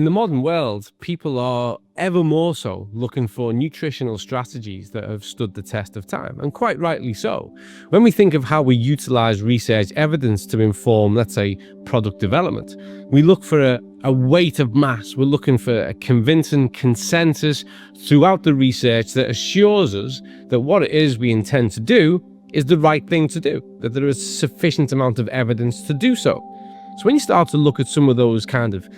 In the modern world, people are ever more so looking for nutritional strategies that have stood the test of time, and quite rightly so. When we think of how we utilize research evidence to inform, let's say, product development, we look for a weight of mass. We're looking for a convincing consensus throughout the research that assures us that what it is we intend to do is the right thing to do, that there is sufficient amount of evidence to do so. So when you start to look at some of those kind of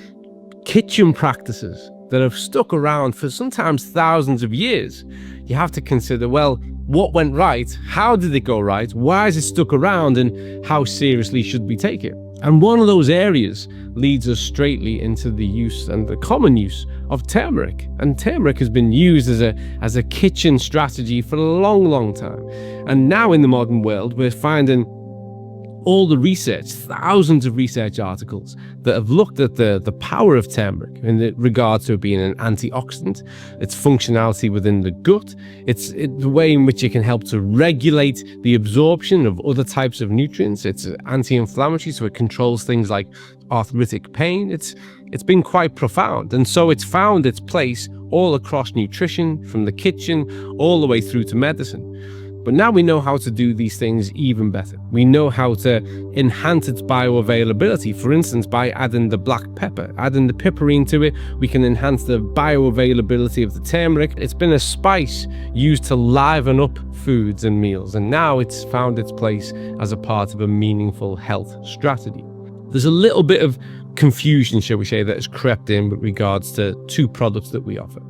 kitchen practices that have stuck around for sometimes thousands of years, you have to consider, well, what went right? How did it go right? Why is it stuck around? And how seriously should we take it? And one of those areas leads us straightly into the use and the common use of turmeric. And turmeric has been used as a kitchen strategy for a long time. And now in the modern world, we're finding all the research, thousands of research articles that have looked at the power of turmeric in regard to it being an antioxidant, its functionality within the gut, it's the way in which it can help to regulate the absorption of other types of nutrients. It's anti-inflammatory, so it controls things like arthritic pain. It's been quite profound, and so it's found its place all across nutrition, from the kitchen all the way through to medicine. But now we know how to do these things even better. We know how to enhance its bioavailability. For instance, by adding the black pepper, adding the piperine to it, we can enhance the bioavailability of the turmeric. It's been a spice used to liven up foods and meals, and now it's found its place as a part of a meaningful health strategy. There's a little bit of confusion, shall we say, that has crept in with regards to two products that we offer.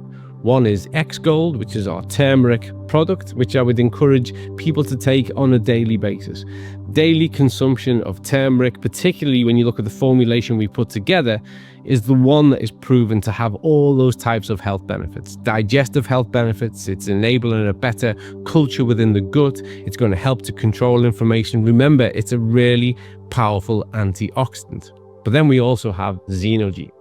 One is XGold, which is our turmeric product, which I would encourage people to take on a daily basis. Daily consumption of turmeric, particularly when you look at the formulation we put together, is the one that is proven to have all those types of health benefits. Digestive health benefits, it's enabling a better culture within the gut, it's going to help to control inflammation. Remember, it's a really powerful antioxidant. But then we also have Zinogene.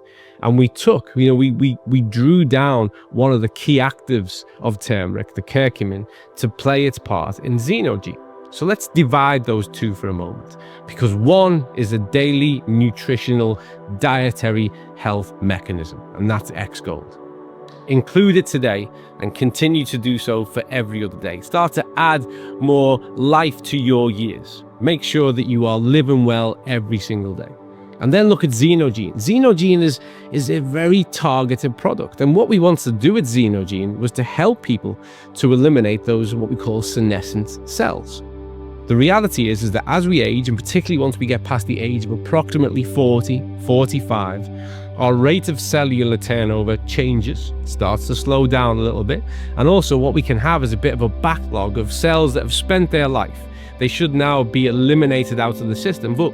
And we took, we drew down one of the key actives of turmeric, the curcumin, to play its part in Zinogene. So let's divide those two for a moment, because one is a daily nutritional dietary health mechanism, and that's XGold. Include it today and continue to do so for every other day. Start to add more life to your years. Make sure that you are living well every single day. And then look at Zinogene. Zinogene is a very targeted product. And what we wanted to do with Zinogene was to help people to eliminate those what we call senescent cells. The reality is that as we age, and particularly once we get past the age of approximately 40, 45, our rate of cellular turnover changes, starts to slow down a little bit. And also what we can have is a bit of a backlog of cells that have spent their life. They should now be eliminated out of the system, but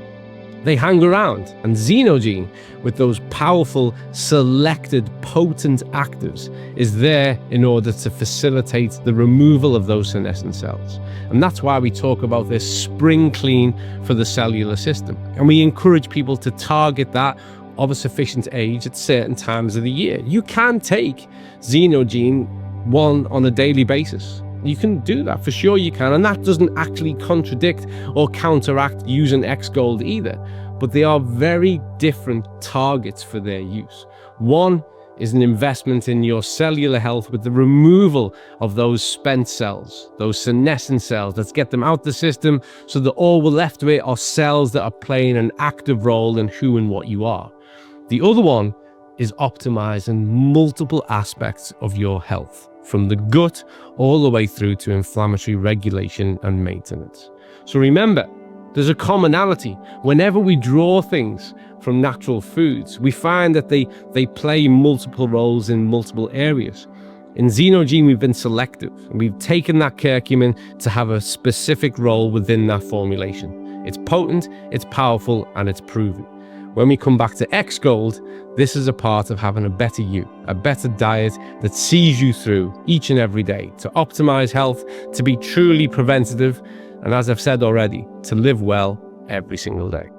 they hang around. And Zinogene, with those powerful, selected, potent actives, is there in order to facilitate the removal of those senescent cells. And that's why we talk about this spring clean for the cellular system. And we encourage people to target that of a sufficient age at certain times of the year. You can take Zinogene one on a daily basis. You can do that, for sure you can, and that doesn't actually contradict or counteract using XGold either, but they are very different targets for their use. One is an investment in your cellular health with the removal of those spent cells, those senescent cells. Let's get them out the system so that all we're left with are cells that are playing an active role in who and what you are. The other one is optimizing multiple aspects of your health, from the gut all the way through to inflammatory regulation and maintenance. So remember, there's a commonality. Whenever we draw things from natural foods, we find that they play multiple roles in multiple areas. In Zinogene, we've been selective. We've taken that curcumin to have a specific role within that formulation. It's potent, it's powerful, and it's proven. When we come back to XGold, this is a part of having a better you, a better diet that sees you through each and every day to optimize health, to be truly preventative, and as I've said already, to live well every single day.